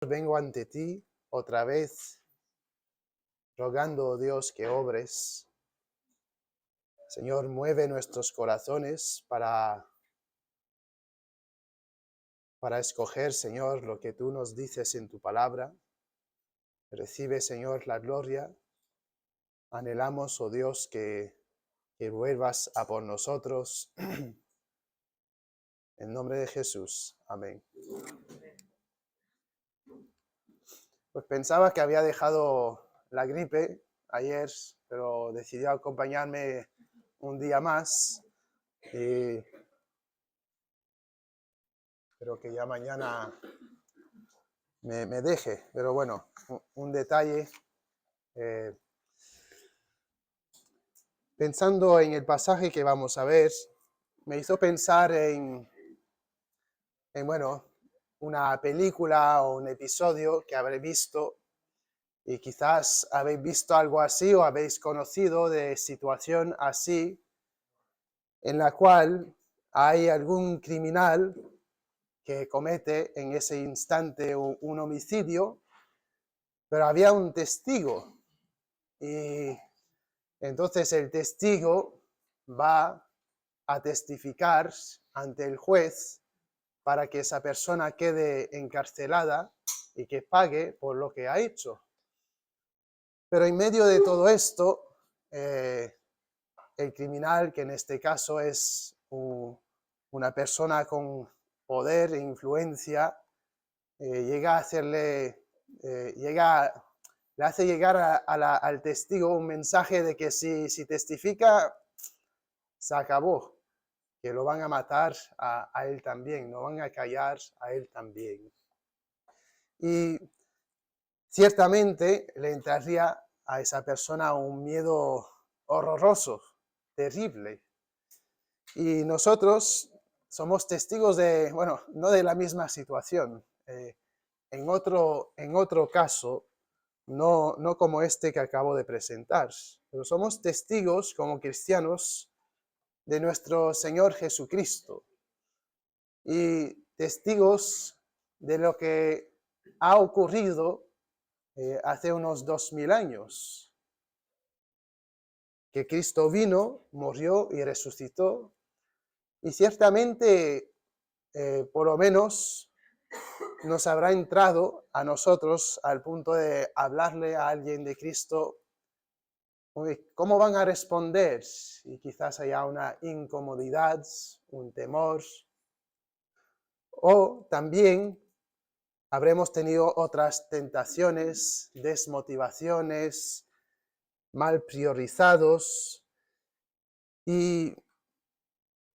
vengo ante ti otra vez, rogando, oh Dios, que obres. Señor, mueve nuestros corazones para escoger, Señor, lo que tú nos dices en tu palabra. Recibe, Señor, la gloria. Anhelamos, oh Dios, que vuelvas a por nosotros. En nombre de Jesús. Amén. Pues pensaba que había dejado la gripe ayer, pero decidió acompañarme un día más. Y espero que ya mañana me deje. Pero bueno, un detalle. Pensando en el pasaje que vamos a ver, me hizo pensar en una película o un episodio que habré visto, y quizás habéis visto algo así o habéis conocido de situación así, en la cual hay algún criminal que comete en ese instante un homicidio, pero había un testigo, y entonces el testigo va a testificar ante el juez para que esa persona quede encarcelada y que pague por lo que ha hecho. Pero en medio de todo esto, el criminal, que en este caso es una persona con poder e influencia, llega a hacerle, le hace llegar al testigo un mensaje de que si testifica, se acabó, que lo van a matar a él también, no van a callar a él también. Y ciertamente le entraría a esa persona un miedo horroroso, terrible. Y nosotros somos testigos de, bueno, no de la misma situación. En otro caso, no como este que acabo de presentar, pero somos testigos como cristianos de nuestro Señor Jesucristo y testigos de lo que ha ocurrido hace unos 2000 años, que Cristo vino, murió y resucitó, y ciertamente, por lo menos, nos habrá entrado a nosotros al punto de hablarle a alguien de Cristo. ¿Cómo van a responder? Y quizás haya una incomodidad, un temor. O también habremos tenido otras tentaciones, desmotivaciones, mal priorizados. Y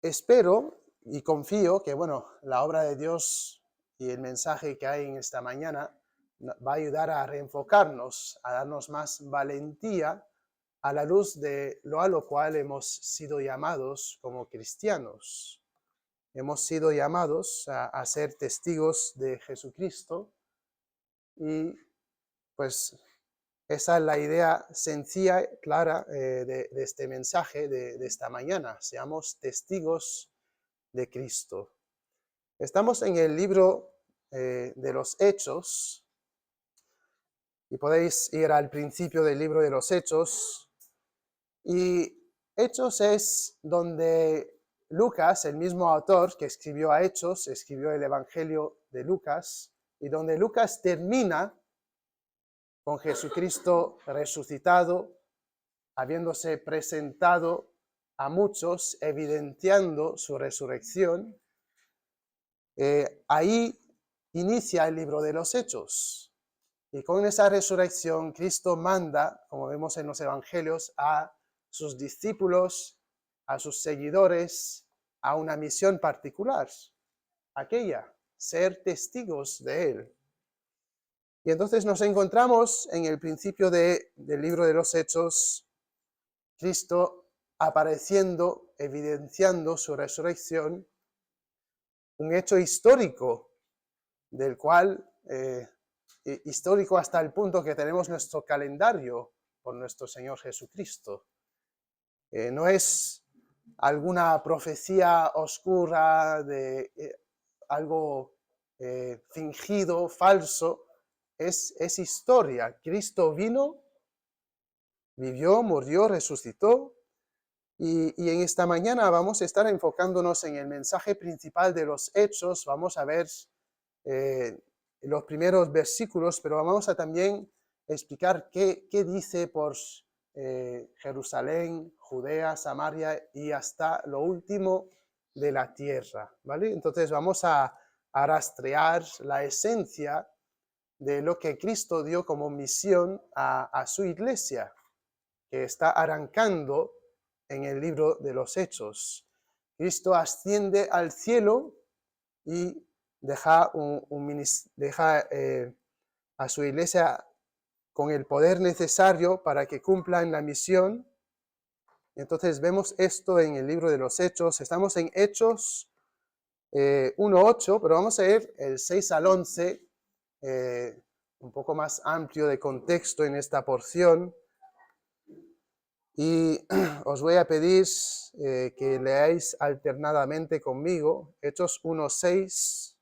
espero y confío que, la obra de Dios y el mensaje que hay en esta mañana va a ayudar a reenfocarnos, a darnos más valentía a la luz de a lo cual hemos sido llamados como cristianos. Hemos sido llamados a ser testigos de Jesucristo, y pues esa es la idea sencilla, clara de este mensaje de esta mañana. Seamos testigos de Cristo. Estamos en el libro de los Hechos, y podéis ir al principio del libro de los Hechos. Y Hechos es donde Lucas, el mismo autor que escribió a Hechos, escribió el Evangelio de Lucas, y donde Lucas termina con Jesucristo resucitado, habiéndose presentado a muchos, evidenciando su resurrección. Ahí inicia el libro de los Hechos. Y con esa resurrección, Cristo manda, como vemos en los Evangelios, a sus discípulos, a sus seguidores, a una misión particular, aquella, ser testigos de Él. Y entonces nos encontramos en el principio del libro de los Hechos, Cristo apareciendo, evidenciando su resurrección, un hecho histórico, del cual, histórico hasta el punto que tenemos nuestro calendario por nuestro Señor Jesucristo. No es alguna profecía oscura de algo fingido, falso, es historia. Cristo vino, vivió, murió, resucitó. Y en esta mañana vamos a estar enfocándonos en el mensaje principal de los Hechos. Vamos a ver los primeros versículos, pero vamos a también explicar qué dice por Jerusalén, Judea, Samaria y hasta lo último de la tierra, ¿vale? Entonces vamos a rastrear la esencia de lo que Cristo dio como misión a su iglesia, que está arrancando en el libro de los Hechos. Cristo asciende al cielo y deja a su iglesia con el poder necesario para que cumplan la misión. Entonces vemos esto en el libro de los Hechos. Estamos en Hechos 1:8, pero vamos a ver el 6 al 11, un poco más amplio de contexto en esta porción. Y os voy a pedir que leáis alternadamente conmigo Hechos 1:6,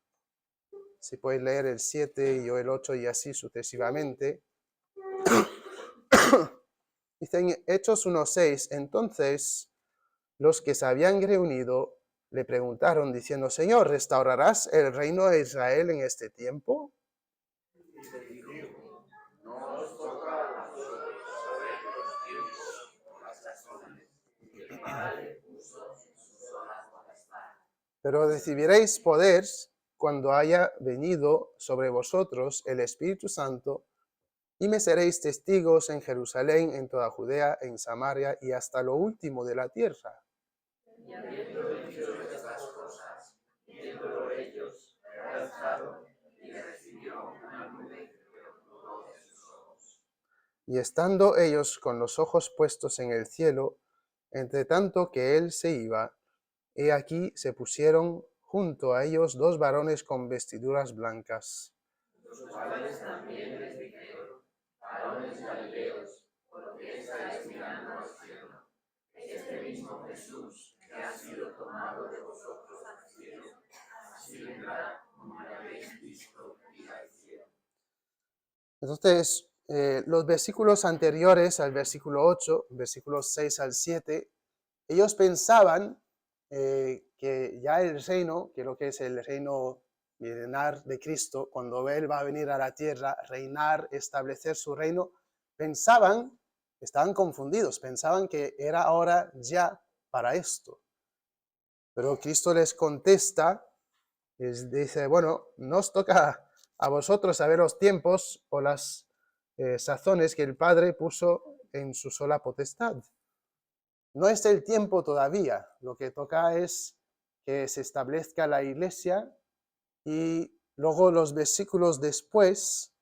si podéis leer el 7 y yo el 8 y así sucesivamente. Dice en Hechos 1:6, entonces los que se habían reunido le preguntaron diciendo, Señor, ¿restaurarás el reino de Israel en este tiempo? Pero recibiréis poder cuando haya venido sobre vosotros el Espíritu Santo, y me seréis testigos en Jerusalén, en toda Judea, en Samaria y hasta lo último de la tierra. Y habiendo dicho estas cosas, viéndolo ellos, alzado, y recibió una nube que lo de sus ojos. Y estando ellos con los ojos puestos en el cielo, entre tanto que él se iba, he aquí se pusieron junto a ellos dos varones con vestiduras blancas. Los cuales también les dijeron, varones galileos, ¿por qué estáis mirando al cielo? Este mismo Jesús que ha sido tomado de vosotros al cielo, así vendrá como lo habéis visto ir al cielo. Entonces, los versículos anteriores al versículo 8, versículos 6 al 7, ellos pensaban que ya el reino, que lo que es el reino milenar de Cristo, cuando Él va a venir a la tierra, reinar, establecer su reino, estaban confundidos, pensaban que era hora ya para esto. Pero Cristo les contesta, les dice, bueno, no os toca a vosotros saber los tiempos o las sazones que el Padre puso en su sola potestad. No es el tiempo todavía, lo que toca es que se establezca la iglesia. Y luego los versículos después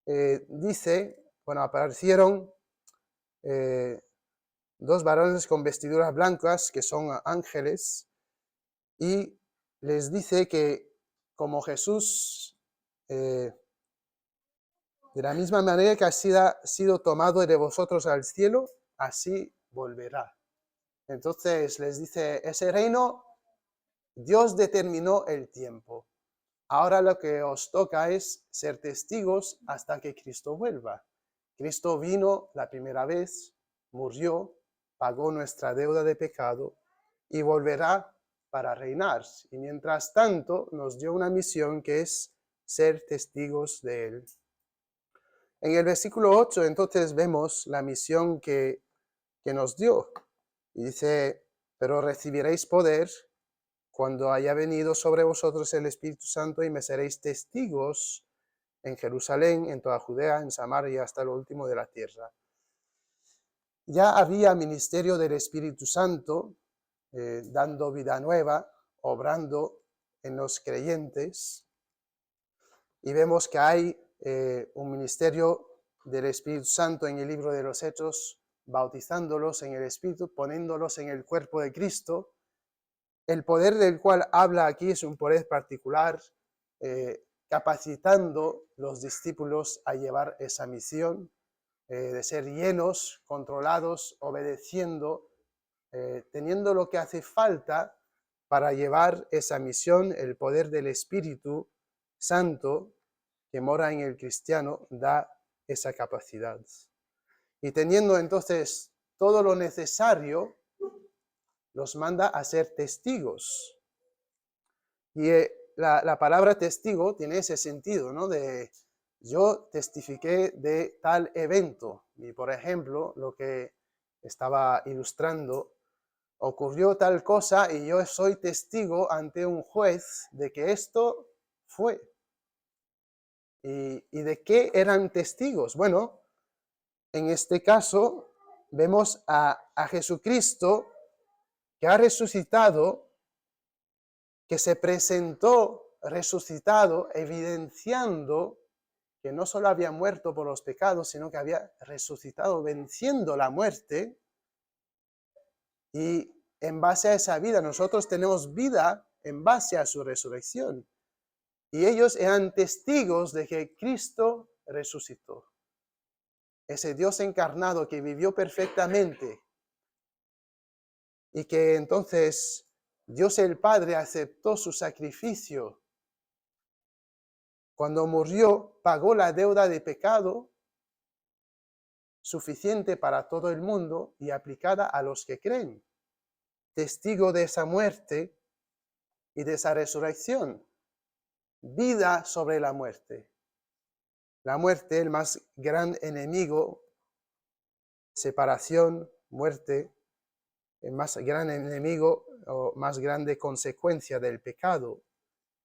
dice, bueno, aparecieron dos varones con vestiduras blancas que son ángeles y les dice que como Jesús, de la misma manera que ha sido tomado de vosotros al cielo, así volverá. Entonces les dice, ese reino, Dios determinó el tiempo. Ahora lo que os toca es ser testigos hasta que Cristo vuelva. Cristo vino la primera vez, murió, pagó nuestra deuda de pecado y volverá para reinar. Y mientras tanto nos dio una misión que es ser testigos de Él. En el versículo 8 entonces vemos la misión que nos dio. Y dice, pero recibiréis poder cuando haya venido sobre vosotros el Espíritu Santo y me seréis testigos en Jerusalén, en toda Judea, en Samaria, hasta lo último de la tierra. Ya había ministerio del Espíritu Santo, dando vida nueva, obrando en los creyentes. Y vemos que hay un ministerio del Espíritu Santo en el libro de los Hechos, bautizándolos en el Espíritu, poniéndolos en el cuerpo de Cristo. El poder del cual habla aquí es un poder particular, capacitando los discípulos a llevar esa misión, de ser llenos, controlados, obedeciendo, teniendo lo que hace falta para llevar esa misión, el poder del Espíritu Santo, que mora en el cristiano da esa capacidad. Y teniendo entonces todo lo necesario, los manda a ser testigos. Y la palabra testigo tiene ese sentido, ¿no? De yo testifiqué de tal evento. Y por ejemplo, lo que estaba ilustrando, ocurrió tal cosa y yo soy testigo ante un juez de que esto fue. ¿Y de qué eran testigos? Bueno, en este caso vemos a Jesucristo que ha resucitado, que se presentó resucitado, evidenciando que no solo había muerto por los pecados, sino que había resucitado venciendo la muerte. Y en base a esa vida, nosotros tenemos vida en base a su resurrección. Y ellos eran testigos de que Cristo resucitó. Ese Dios encarnado que vivió perfectamente y que entonces Dios el Padre aceptó su sacrificio. Cuando murió, pagó la deuda de pecado suficiente para todo el mundo y aplicada a los que creen. Testigo de esa muerte y de esa resurrección. Vida sobre la muerte. La muerte, el más gran enemigo, separación, muerte, el más gran enemigo o más grande consecuencia del pecado.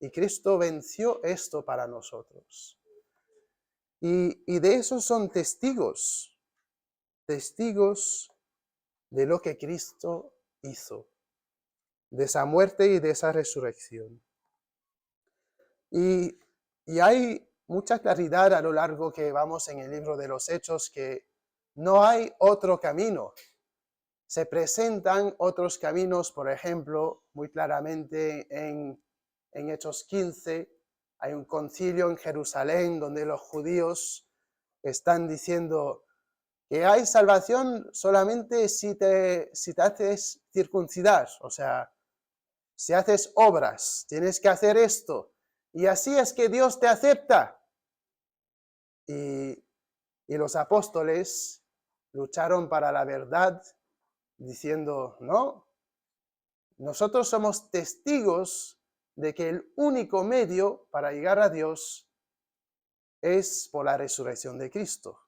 Y Cristo venció esto para nosotros. Y de eso son testigos, testigos de lo que Cristo hizo, de esa muerte y de esa resurrección. Y hay mucha claridad a lo largo que vamos en el libro de los Hechos que no hay otro camino. Se presentan otros caminos, por ejemplo, muy claramente en Hechos 15, hay un concilio en Jerusalén donde los judíos están diciendo que hay salvación solamente si te haces circuncidar, o sea, si haces obras, tienes que hacer esto, y así es que Dios te acepta. Y los apóstoles lucharon para la verdad, diciendo, no, nosotros somos testigos de que el único medio para llegar a Dios es por la resurrección de Cristo.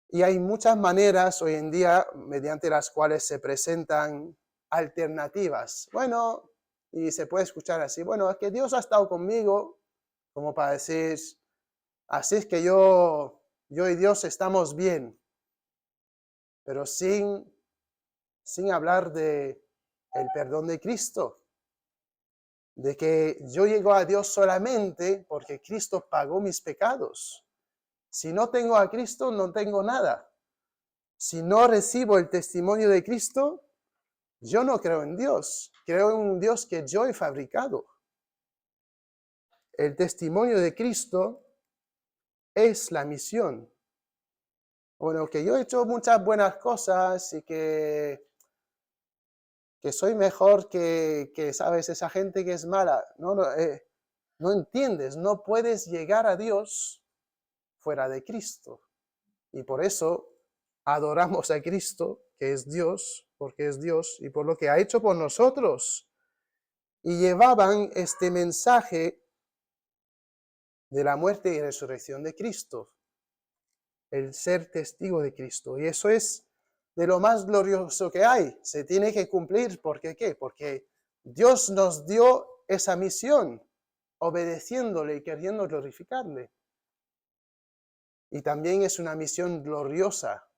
Y hay muchas maneras hoy en día mediante las cuales se presentan alternativas. Bueno, y se puede escuchar así, bueno, es que Dios ha estado conmigo, como para decir, así es que yo y Dios estamos bien, pero sin hablar de el perdón de Cristo, de que yo llego a Dios solamente porque Cristo pagó mis pecados. Si no tengo a Cristo, no tengo nada. Si no recibo el testimonio de Cristo, yo no creo en Dios. Creo en un Dios que yo he fabricado. El testimonio de Cristo es la misión. Bueno, que yo he hecho muchas buenas cosas y que soy mejor que, ¿sabes? Esa gente que es mala. No entiendes, no puedes llegar a Dios fuera de Cristo. Y por eso adoramos a Cristo, que es Dios, porque es Dios, y por lo que ha hecho por nosotros. Y llevaban este mensaje de la muerte y resurrección de Cristo, el ser testigo de Cristo. Y eso es de lo más glorioso que hay. Se tiene que cumplir. ¿Por qué? ¿Qué? Porque Dios nos dio esa misión, obedeciéndole y queriendo glorificarle. Y también es una misión gloriosa.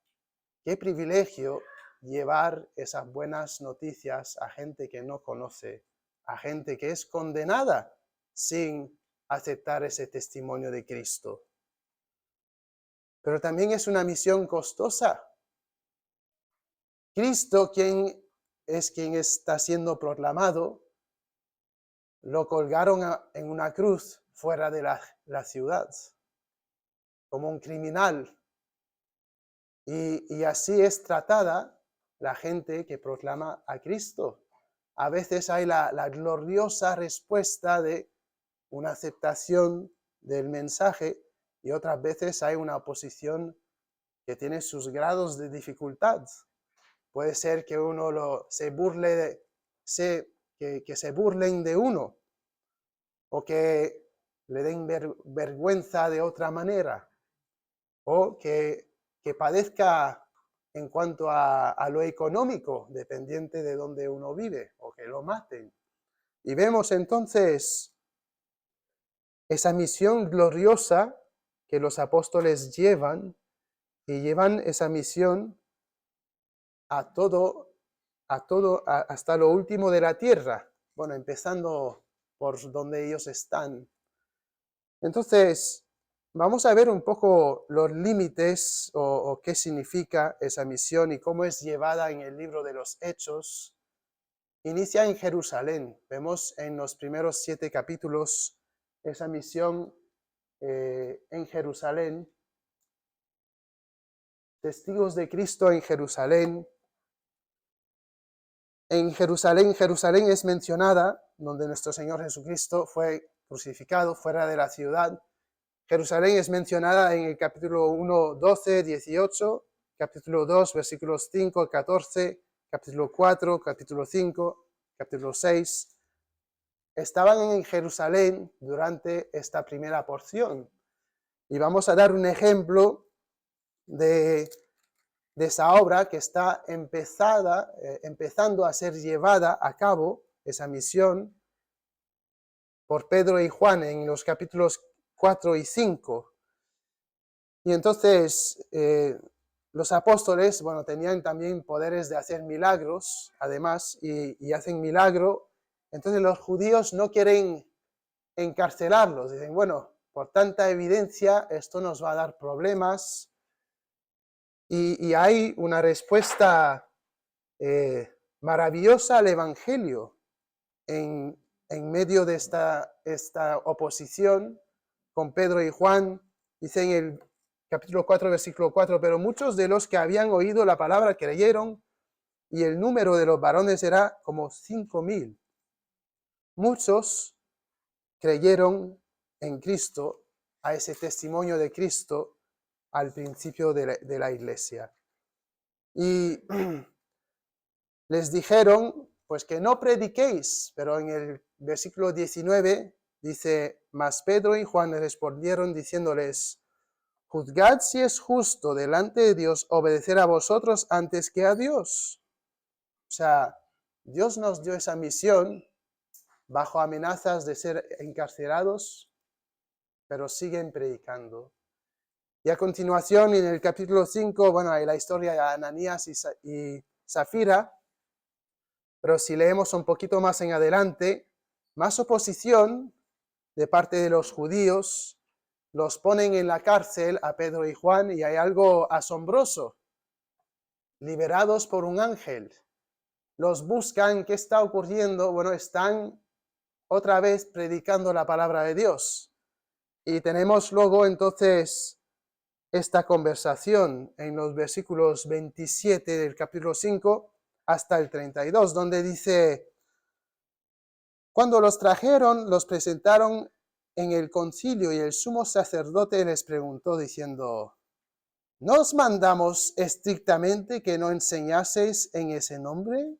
Qué privilegio llevar esas buenas noticias a gente que no conoce, a gente que es condenada sin aceptar ese testimonio de Cristo. Pero también es una misión costosa. Cristo, quien está siendo proclamado, lo colgaron en una cruz fuera de la ciudad, como un criminal. Y así es tratada la gente que proclama a Cristo. A veces hay la gloriosa respuesta de una aceptación del mensaje y otras veces hay una oposición que tiene sus grados de dificultad. Puede ser que uno se burle, que se burlen de uno o que le den vergüenza de otra manera o que padezca en cuanto a lo económico, dependiente de donde uno vive, o que lo maten. Y vemos entonces esa misión gloriosa que los apóstoles llevan, y llevan esa misión hasta lo último de la tierra, bueno, empezando por donde ellos están. Entonces, vamos a ver un poco los límites o qué significa esa misión y cómo es llevada en el libro de los Hechos. Inicia en Jerusalén. Vemos en los primeros 7 capítulos esa misión en Jerusalén. Testigos de Cristo en Jerusalén. En Jerusalén, Jerusalén es mencionada, donde nuestro Señor Jesucristo fue crucificado fuera de la ciudad. Jerusalén es mencionada en el capítulo 1, 12, 18, capítulo 2, versículos 5, 14, capítulo 4, capítulo 5, capítulo 6. Estaban en Jerusalén durante esta primera porción. Y vamos a dar un ejemplo de esa obra que está empezando a ser llevada a cabo, esa misión, por Pedro y Juan en los capítulos 4 y 5. Y entonces los apóstoles, bueno, tenían también poderes de hacer milagros, además, y hacen milagro. Entonces los judíos no quieren encarcelarlos. Dicen, bueno, por tanta evidencia, esto nos va a dar problemas. Y hay una respuesta maravillosa al Evangelio en medio de esta oposición con Pedro y Juan. Dice en el capítulo 4, versículo 4, pero muchos de los que habían oído la palabra creyeron, y el número de los varones era como 5,000. Muchos creyeron en Cristo, a ese testimonio de Cristo al principio de la iglesia. Y les dijeron, pues que no prediquéis, pero en el versículo 19 dice, mas Pedro y Juan les respondieron diciéndoles, juzgad si es justo delante de Dios obedecer a vosotros antes que a Dios. O sea, Dios nos dio esa misión bajo amenazas de ser encarcelados, pero siguen predicando. Y a continuación, en el capítulo 5, bueno, hay la historia de Ananías y Zafira, pero si leemos un poquito más en adelante, más oposición de parte de los judíos, los ponen en la cárcel a Pedro y Juan y hay algo asombroso. Liberados por un ángel. Los buscan, ¿qué está ocurriendo? Bueno, están otra vez predicando la palabra de Dios. Y tenemos luego entonces esta conversación en los versículos 27 del capítulo 5 hasta el 32, donde dice, cuando los trajeron, los presentaron en el concilio y el sumo sacerdote les preguntó diciendo, ¿no os mandamos estrictamente que no enseñaseis en ese nombre?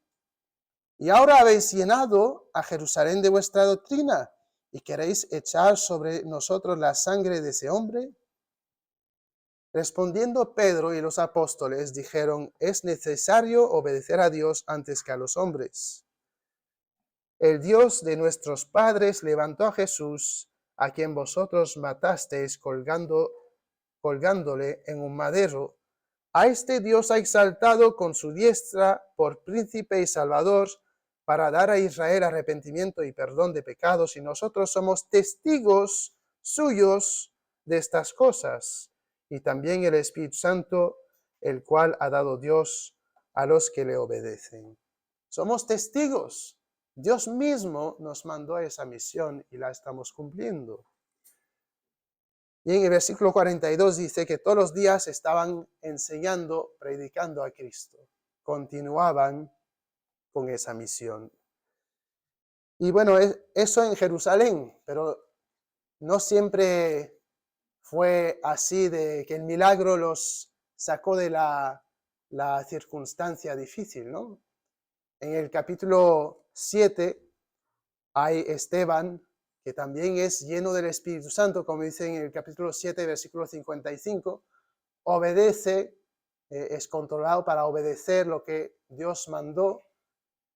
Y ahora habéis llenado a Jerusalén de vuestra doctrina y queréis echar sobre nosotros la sangre de ese hombre. Respondiendo Pedro y los apóstoles dijeron, es necesario obedecer a Dios antes que a los hombres. El Dios de nuestros padres levantó a Jesús, a quien vosotros matasteis colgándole en un madero. A este Dios ha exaltado con su diestra por príncipe y salvador, para dar a Israel arrepentimiento y perdón de pecados, y nosotros somos testigos suyos de estas cosas, y también el Espíritu Santo, el cual ha dado Dios a los que le obedecen. Somos testigos. Dios mismo nos mandó a esa misión y la estamos cumpliendo. Y en el versículo 42 dice que todos los días estaban enseñando, predicando a Cristo. Continuaban con esa misión. Y bueno, eso en Jerusalén, pero no siempre fue así, de que el milagro los sacó de la circunstancia difícil, ¿no? En el capítulo 7 hay Esteban, que también es lleno del Espíritu Santo, como dice en el capítulo 7, versículo 55, obedece, es controlado para obedecer lo que Dios mandó,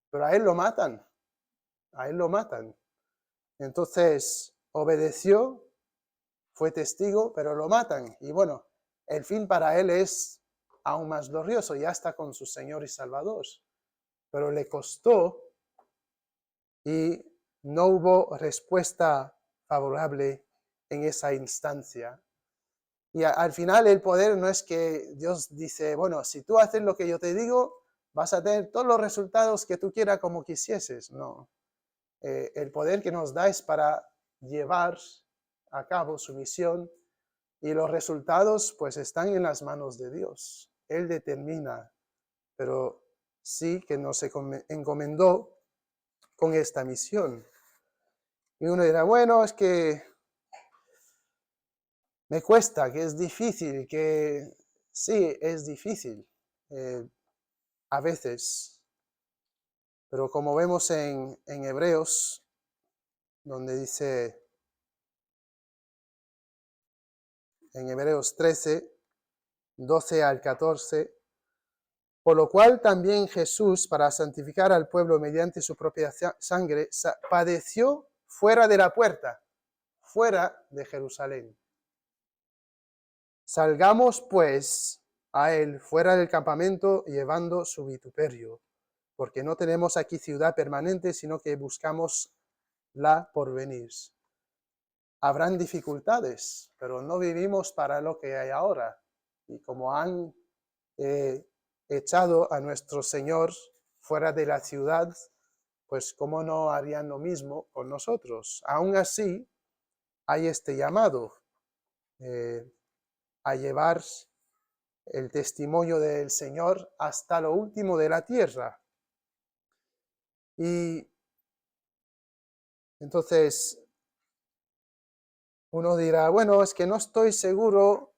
pero a él lo matan, a él lo matan. Entonces, obedeció, fue testigo, pero lo matan. Y bueno, el fin para él es aún más glorioso, ya está con su Señor y Salvador. Pero le costó y no hubo respuesta favorable en esa instancia. Y al final el poder no es que Dios dice, bueno, si tú haces lo que yo te digo, vas a tener todos los resultados que tú quieras como quisieses. No. El poder que nos da es para llevar a cabo su misión y los resultados pues están en las manos de Dios. Él determina, pero sí que nos encomendó con esta misión. Y uno dirá, bueno, es que me cuesta, que es difícil, que sí, es difícil a veces. Pero como vemos en Hebreos, donde dice, en Hebreos 13, 12 al 14, por lo cual también Jesús, para santificar al pueblo mediante su propia sangre, padeció fuera de la puerta, fuera de Jerusalén. Salgamos pues a él fuera del campamento llevando su vituperio, porque no tenemos aquí ciudad permanente, sino que buscamos la porvenir. Habrán dificultades, pero no vivimos para lo que hay ahora. Y como han echado a nuestro Señor fuera de la ciudad, pues cómo no harían lo mismo con nosotros. Aún así, hay este llamado a llevar el testimonio del Señor hasta lo último de la tierra. Y entonces uno dirá, bueno, es que no estoy seguro,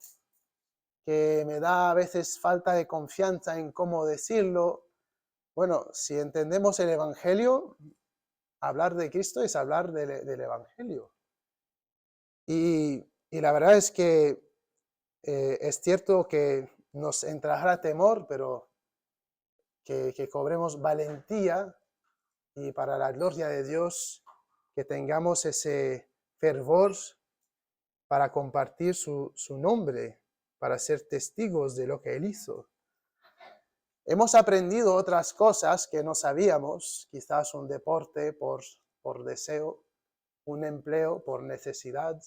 que me da a veces falta de confianza en cómo decirlo. Bueno, si entendemos el Evangelio, hablar de Cristo es hablar del Evangelio. Y la verdad es que es cierto que nos entrará temor, pero que cobremos valentía y para la gloria de Dios, que tengamos ese fervor para compartir su nombre, para ser testigos de lo que Él hizo. Hemos aprendido otras cosas que no sabíamos, quizás un deporte por deseo, un empleo por necesidad.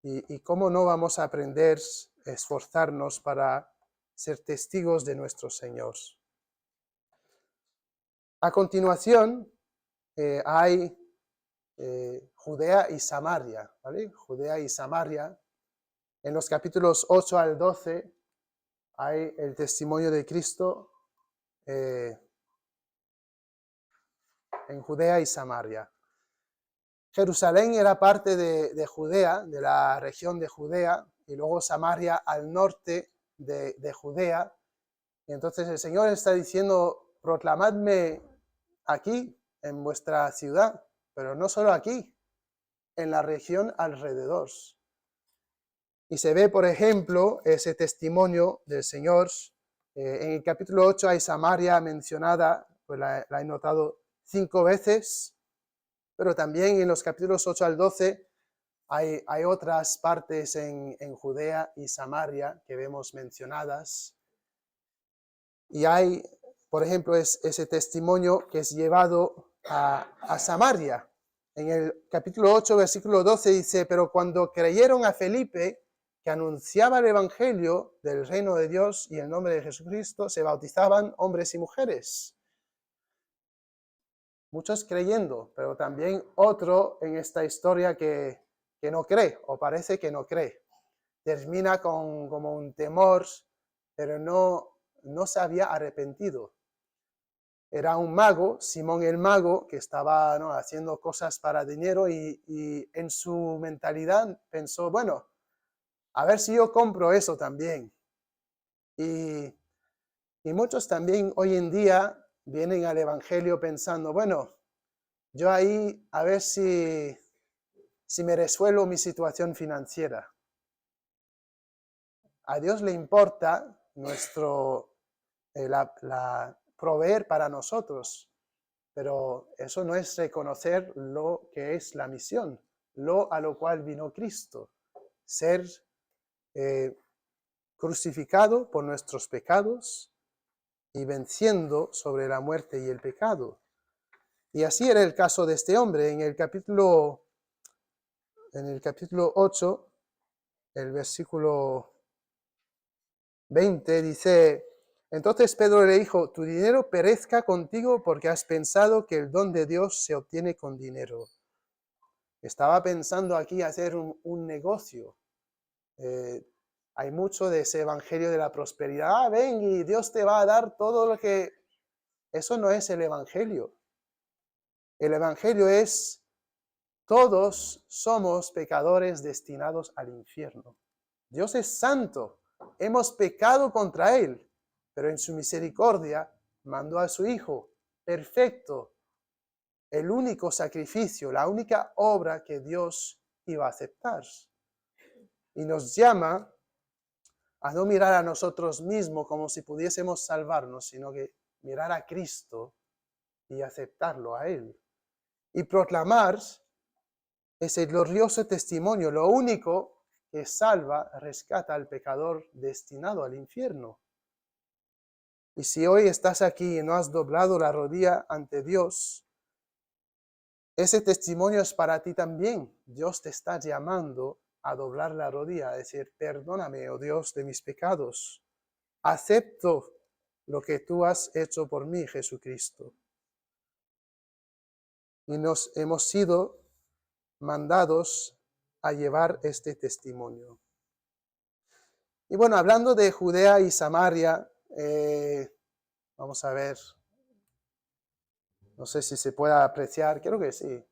Y cómo no vamos a aprender, esforzarnos para ser testigos de nuestro Señor. A continuación, hay Judea y Samaria, ¿vale? Judea y Samaria. En los capítulos 8 al 12 hay el testimonio de Cristo en Judea y Samaria. Jerusalén era parte de Judea, de la región de Judea, y luego Samaria al norte de Judea. Y entonces el Señor está diciendo, proclamadme aquí, en vuestra ciudad, pero no solo aquí, en la región alrededor. Y se ve, por ejemplo, ese testimonio del Señor. En el capítulo 8 hay Samaria mencionada, pues la he notado 5 veces, pero también en los capítulos 8 al 12 hay otras partes en Judea y Samaria que vemos mencionadas. Y hay, por ejemplo, ese testimonio que es llevado a Samaria. En el capítulo 8, versículo 12 dice, pero cuando creyeron a Felipe, que anunciaba el evangelio del reino de Dios y el nombre de Jesucristo, se bautizaban hombres y mujeres. Muchos creyendo, pero también otro en esta historia que no cree, o parece que no cree. Termina con como un temor, pero no se había arrepentido. era un mago, Simón el mago, que estaba, ¿no?, haciendo cosas para dinero y en su mentalidad pensó, bueno, a ver si yo compro eso también. Y, y muchos también hoy en día vienen al Evangelio pensando, bueno, yo ahí a ver si me resuelvo mi situación financiera. A Dios le importa proveer para nosotros, pero eso no es reconocer lo que es la misión, lo a lo cual vino Cristo, ser crucificado por nuestros pecados y venciendo sobre la muerte y el pecado. Y así era el caso de este hombre. En el capítulo 8, el versículo 20 dice, entonces Pedro le dijo, tu dinero perezca contigo porque has pensado que el don de Dios se obtiene con dinero. Estaba pensando aquí hacer un negocio. Hay mucho de ese evangelio de la prosperidad. Ah, ven y Dios te va a dar todo lo que... Eso no es el evangelio. El evangelio es, todos somos pecadores destinados al infierno. Dios es santo. Hemos pecado contra Él, pero en su misericordia mandó a su Hijo perfecto, el único sacrificio, la única obra que Dios iba a aceptar. Y nos llama a no mirar a nosotros mismos como si pudiésemos salvarnos, sino que mirar a Cristo y aceptarlo a Él. Y proclamar ese glorioso testimonio, lo único que salva, rescata al pecador destinado al infierno. Y si hoy estás aquí y no has doblado la rodilla ante Dios, ese testimonio es para ti también. Dios te está llamando a doblar la rodilla, a decir, perdóname, oh Dios, de mis pecados. Acepto lo que tú has hecho por mí, Jesucristo. Y nos hemos sido mandados a llevar este testimonio. Y bueno, hablando de Judea y Samaria, vamos a ver, no sé si se puede apreciar, creo que sí.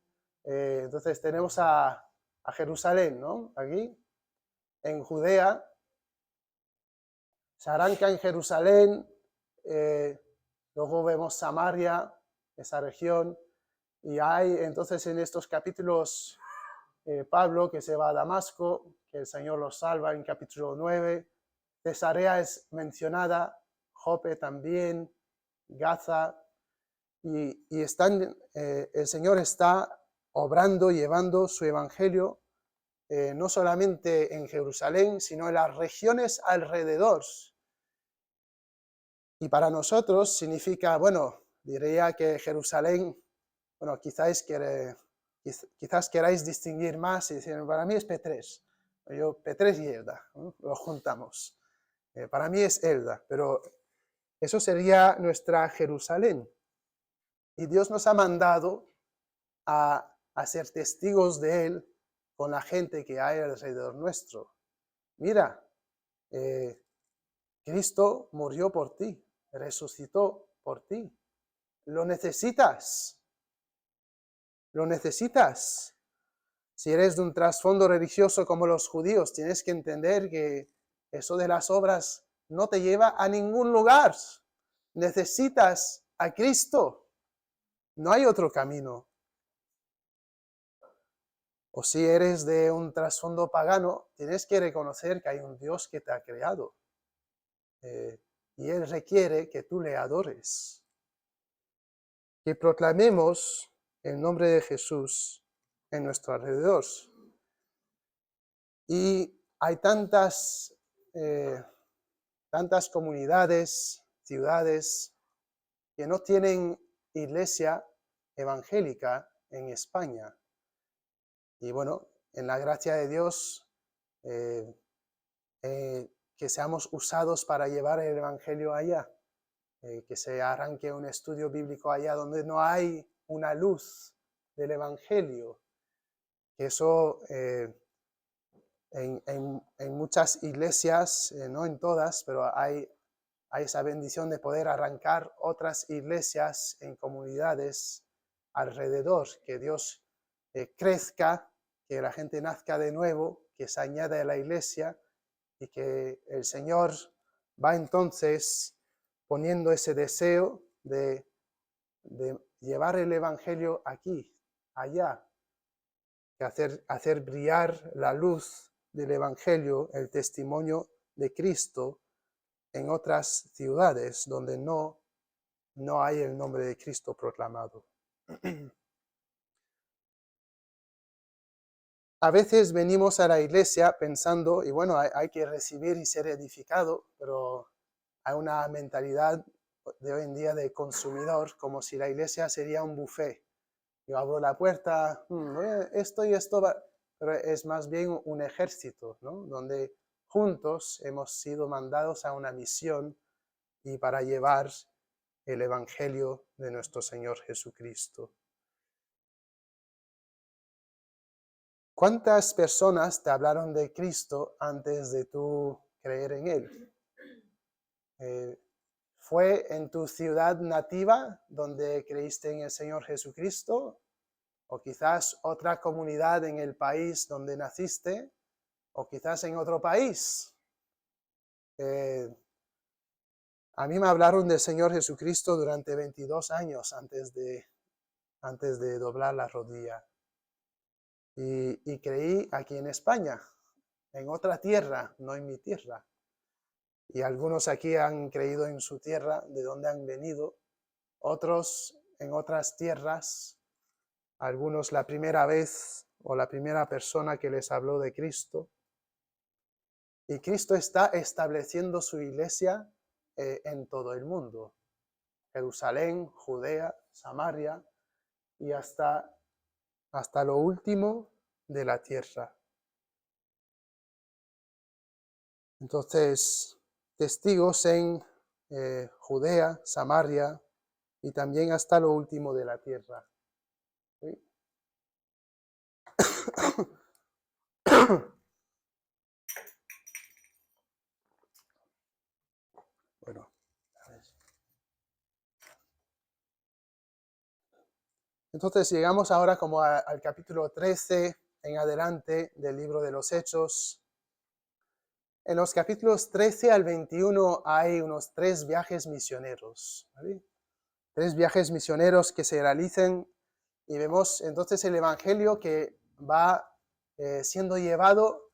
Entonces tenemos a Jerusalén, ¿no? Aquí, en Judea, se arranca en Jerusalén, luego vemos Samaria, esa región, y hay entonces en estos capítulos Pablo que se va a Damasco, que el Señor lo salva en capítulo 9, Cesarea es mencionada, Jope también, Gaza, y el Señor está obrando, llevando su evangelio, no solamente en Jerusalén, sino en las regiones alrededor. Y para nosotros significa, bueno, diría que Jerusalén, bueno, quizás queráis distinguir más y decir, para mí es P3. Yo, P3 y Elda, ¿no? Lo juntamos. Para mí es Elda, pero eso sería nuestra Jerusalén. Y Dios nos ha mandado a ser testigos de Él con la gente que hay alrededor nuestro. Mira, Cristo murió por ti, resucitó por ti. Lo necesitas. Lo necesitas. Si eres de un trasfondo religioso como los judíos, tienes que entender que eso de las obras no te lleva a ningún lugar. Necesitas a Cristo. No hay otro camino. O si eres de un trasfondo pagano, tienes que reconocer que hay un Dios que te ha creado. Y Él requiere que tú le adores. Que proclamemos el nombre de Jesús en nuestro alrededor. Y hay tantas comunidades, ciudades, que no tienen iglesia evangélica en España. Y bueno, en la gracia de Dios, que seamos usados para llevar el evangelio allá, que se arranque un estudio bíblico allá donde no hay una luz del evangelio. Eso en muchas iglesias, no en todas, pero hay hay esa bendición de poder arrancar otras iglesias en comunidades alrededor, que Dios crezca, que la gente nazca de nuevo, que se añade a la iglesia y que el Señor va entonces poniendo ese deseo de llevar el Evangelio aquí, allá, de hacer brillar la luz del Evangelio, el testimonio de Cristo en otras ciudades donde no hay el nombre de Cristo proclamado. A veces venimos a la iglesia pensando, y bueno, hay que recibir y ser edificado, pero hay una mentalidad de hoy en día de consumidor, como si la iglesia sería un buffet. Yo abro la puerta, esto y esto, pero es más bien un ejército, ¿no? Donde juntos hemos sido mandados a una misión y para llevar el Evangelio de nuestro Señor Jesucristo. ¿Cuántas personas te hablaron de Cristo antes de tú creer en Él? ¿Fue en tu ciudad nativa donde creíste en el Señor Jesucristo? ¿O quizás otra comunidad en el país donde naciste? ¿O quizás en otro país? A mí me hablaron del Señor Jesucristo durante 22 años antes de doblar la rodilla. Y creí aquí en España, en otra tierra, no en mi tierra. Y algunos aquí han creído en su tierra, de donde han venido, otros en otras tierras, algunos la primera vez o la primera persona que les habló de Cristo. Y Cristo está estableciendo su iglesia en todo el mundo. Jerusalén, Judea, Samaria y hasta lo último de la tierra. Entonces, testigos en Judea, Samaria y también hasta lo último de la tierra. ¿Sí? Bueno, a ver. Entonces llegamos ahora como al capítulo 13 en adelante del libro de los Hechos. En los capítulos 13 al 21 hay unos 3 viajes misioneros. ¿Vale? 3 viajes misioneros que se realicen y vemos entonces el Evangelio que va siendo llevado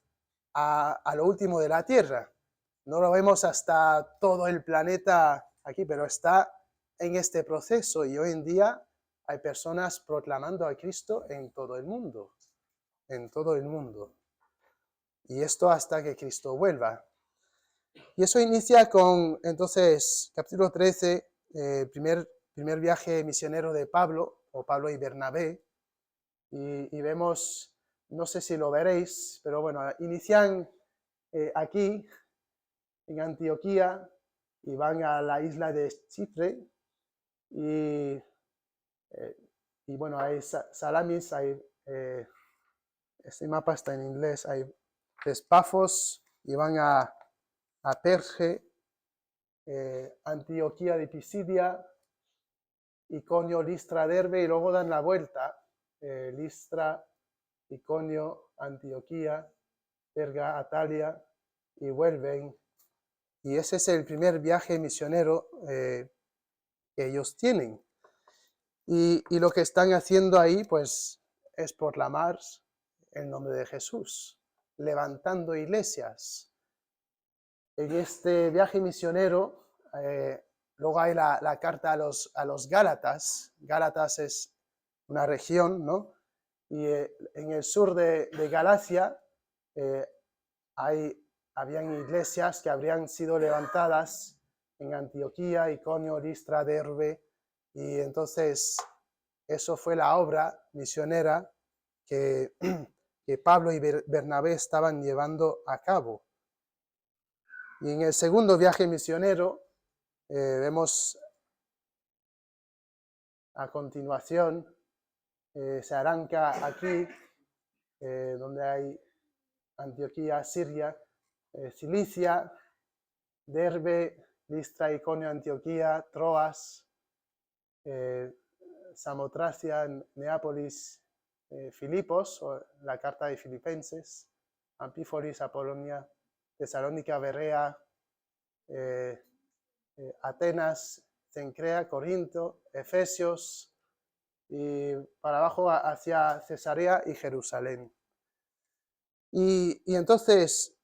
a lo último de la tierra. No lo vemos hasta todo el planeta aquí, pero está en este proceso y hoy en día hay personas proclamando a Cristo en todo el mundo, en todo el mundo. Y esto hasta que Cristo vuelva. Y eso inicia con, entonces, capítulo 13, primer viaje misionero de Pablo, o Pablo y Bernabé, y vemos, no sé si lo veréis, pero bueno, inician aquí, en Antioquía, y van a la isla de Chipre, y bueno, hay Salamis, hay, este mapa está en inglés, hay Pafos, y van a Perge, Antioquía de Pisidia, Iconio, Listra, Derbe, y luego dan la vuelta, Listra, Iconio, Antioquía, Perga, Atalia, y vuelven. Y ese es el primer viaje misionero que ellos tienen. Y lo que están haciendo ahí, pues, es proclamar el nombre de Jesús, levantando iglesias. En este viaje misionero, luego hay la carta a los Gálatas. Gálatas es una región, ¿no? Y en el sur de Galacia habían iglesias que habrían sido levantadas en Antioquía, Iconio, Listra, Derbe, y entonces eso fue la obra misionera que Pablo y Bernabé estaban llevando a cabo. Y en el segundo viaje misionero vemos a continuación, se arranca aquí, donde hay Antioquía, Siria, Cilicia, Derbe, Listra, Iconio, Antioquía, Troas, Samotracia, Neápolis, Filipos, o la carta de Filipenses, Anfípolis, Apolonia, Tesalónica, Berea, Atenas, Cencrea, Corinto, Efesios, y para abajo hacia Cesarea y Jerusalén. Y entonces,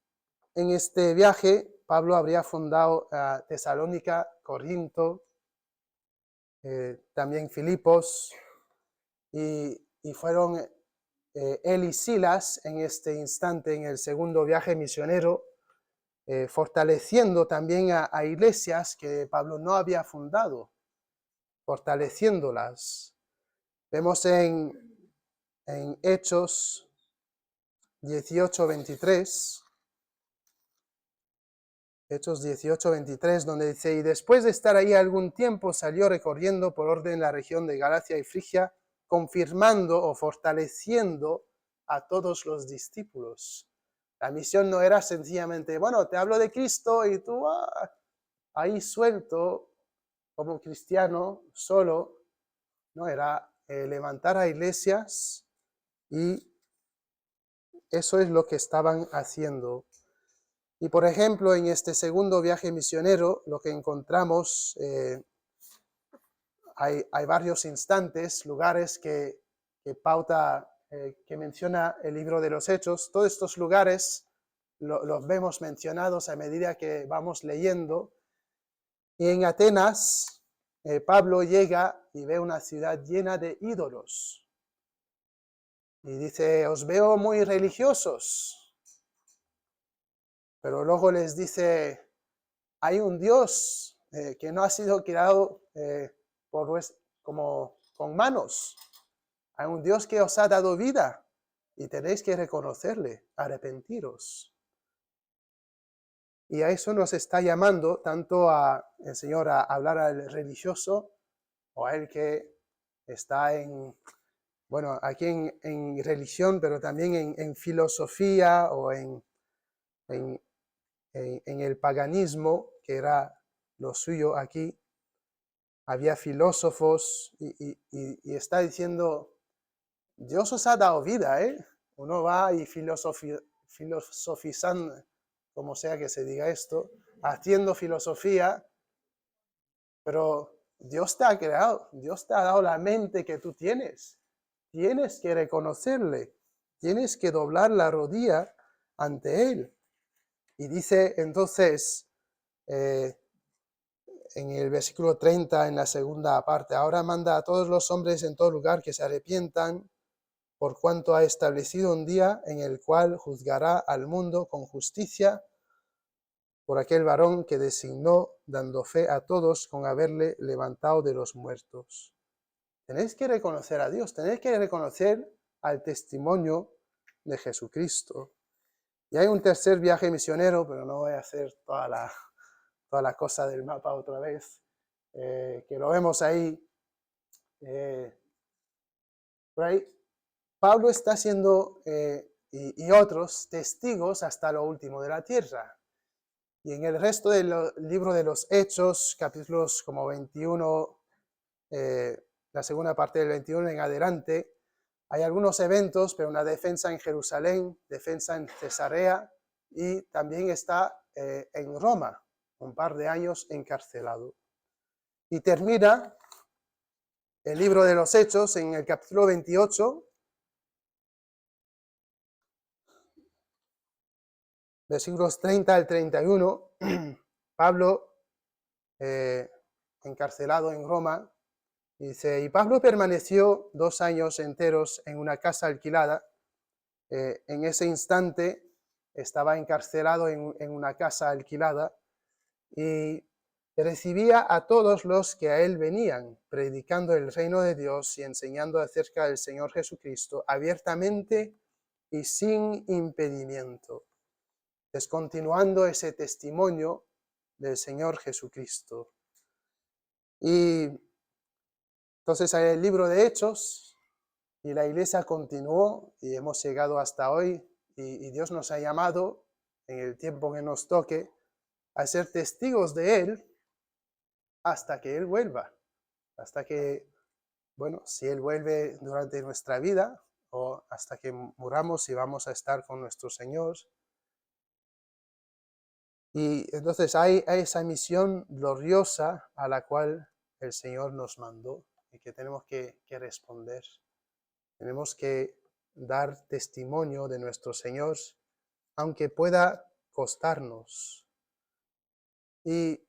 en este viaje, Pablo habría fundado Tesalónica, Corinto, también Filipos, y fueron él y Silas en este instante, en el segundo viaje misionero, fortaleciendo también a iglesias que Pablo no había fundado, fortaleciéndolas. Vemos en Hechos 18:23, Hechos 18:23, donde dice: y después de estar ahí algún tiempo, salió recorriendo por orden la región de Galacia y Frigia, confirmando o fortaleciendo a todos los discípulos. La misión no era sencillamente, bueno, te hablo de Cristo y tú ahí suelto como cristiano solo. No, era levantar a iglesias, y eso es lo que estaban haciendo. Y por ejemplo, en este segundo viaje misionero, lo que encontramos, hay varios instantes, lugares que pauta, que menciona el libro de los Hechos. Todos estos lugares los vemos mencionados a medida que vamos leyendo. Y en Atenas, Pablo llega y ve una ciudad llena de ídolos. Y dice: os veo muy religiosos. Pero luego les dice: hay un Dios que no ha sido creado como con manos. Hay un Dios que os ha dado vida y tenéis que reconocerle, arrepentiros. Y a eso nos está llamando tanto el Señor a hablar al religioso, o a el que está aquí en religión, pero también en filosofía, o en el paganismo, que era lo suyo aquí. Había filósofos y está diciendo: Dios os ha dado vida, ¿eh? Uno va y filosofizando, como sea que se diga esto, haciendo filosofía, pero Dios te ha creado, Dios te ha dado la mente que tú tienes. Tienes que reconocerle, tienes que doblar la rodilla ante Él. Y dice entonces, en el versículo 30, en la segunda parte: ahora manda a todos los hombres en todo lugar que se arrepientan, por cuanto ha establecido un día en el cual juzgará al mundo con justicia por aquel varón que designó, dando fe a todos con haberle levantado de los muertos. Tenéis que reconocer a Dios, tenéis que reconocer al testimonio de Jesucristo. Y hay un tercer viaje misionero, pero no voy a hacer toda la cosa del mapa otra vez, que lo vemos ahí. Por ahí, Pablo está siendo, y otros, testigos hasta lo último de la tierra. Y en el resto del libro de los Hechos, capítulos como 21, la segunda parte del 21 en adelante, hay algunos eventos, pero una defensa en Jerusalén, defensa en Cesarea, y también está en Roma, un par de años encarcelado. Y termina el libro de los Hechos en el capítulo 28, versículos 30 al 31, Pablo, encarcelado en Roma, dice: y Pablo permaneció 2 años enteros en una casa alquilada. En ese instante estaba encarcelado en una casa alquilada, y recibía a todos los que a él venían, predicando el reino de Dios y enseñando acerca del Señor Jesucristo abiertamente y sin impedimento, descontinuando ese testimonio del Señor Jesucristo. Y entonces hay el libro de Hechos, y la iglesia continuó, y hemos llegado hasta hoy, y Dios nos ha llamado, en el tiempo que nos toque, a ser testigos de Él, hasta que Él vuelva, hasta que, bueno, si Él vuelve durante nuestra vida o hasta que muramos y vamos a estar con nuestro Señor. Y entonces hay esa misión gloriosa a la cual el Señor nos mandó y que tenemos que responder. Tenemos que dar testimonio de nuestro Señor, aunque pueda costarnos. Y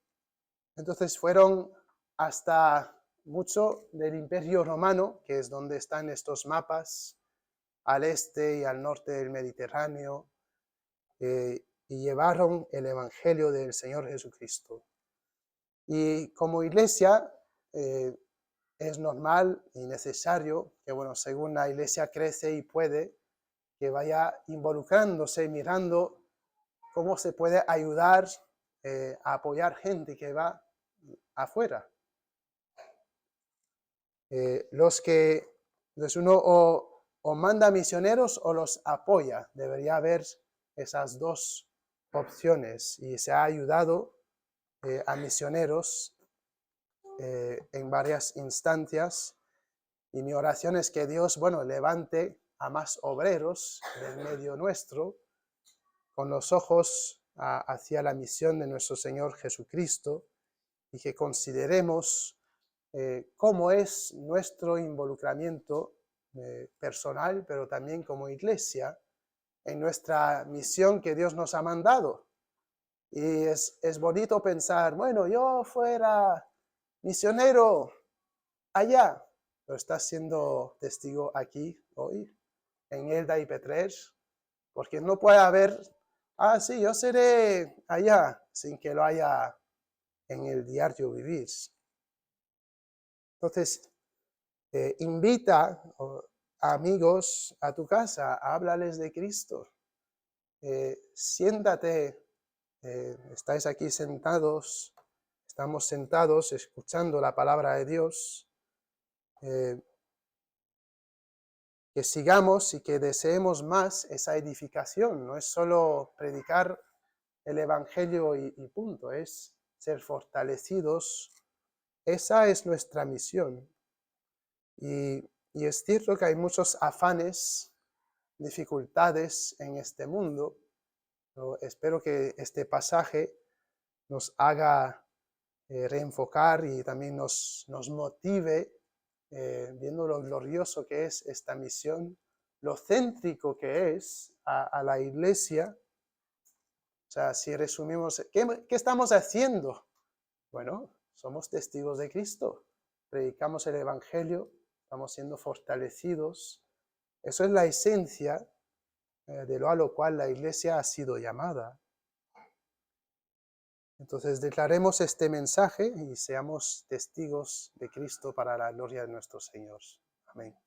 entonces fueron hasta mucho del Imperio Romano, que es donde están estos mapas, al este y al norte del Mediterráneo, y llevaron el Evangelio del Señor Jesucristo. Y como iglesia es normal y necesario que, bueno, según la iglesia crece y puede, que vaya involucrándose, mirando cómo se puede ayudar a apoyar gente que va afuera. Entonces uno o manda misioneros o los apoya. Debería haber esas dos opciones y se ha ayudado a misioneros en varias instancias y mi oración es que Dios, bueno, levante a más obreros del medio nuestro con los ojos hacia la misión de nuestro Señor Jesucristo y que consideremos cómo es nuestro involucramiento personal, pero también como iglesia, en nuestra misión que Dios nos ha mandado. Y es bonito pensar, bueno, yo fuera misionero allá, pero estás siendo testigo aquí hoy, en Elda y Petrer, porque no puede haber, sí, yo seré allá, sin que lo haya en el diario vivir. Entonces, invita a amigos a tu casa, háblales de Cristo. Siéntate, estáis aquí sentados, estamos sentados escuchando la palabra de Dios. Que sigamos y que deseemos más esa edificación. No es solo predicar el Evangelio y punto, es ser fortalecidos. Esa es nuestra misión. Y es cierto que hay muchos afanes, dificultades en este mundo, pero espero que este pasaje nos haga reenfocar y también nos motive, viendo lo glorioso que es esta misión, lo céntrico que es a la iglesia. O sea, si resumimos, ¿qué estamos haciendo? Bueno, somos testigos de Cristo, predicamos el Evangelio, estamos siendo fortalecidos. Eso es la esencia de lo a lo cual la iglesia ha sido llamada. Entonces declaremos este mensaje y seamos testigos de Cristo para la gloria de nuestro Señor. Amén.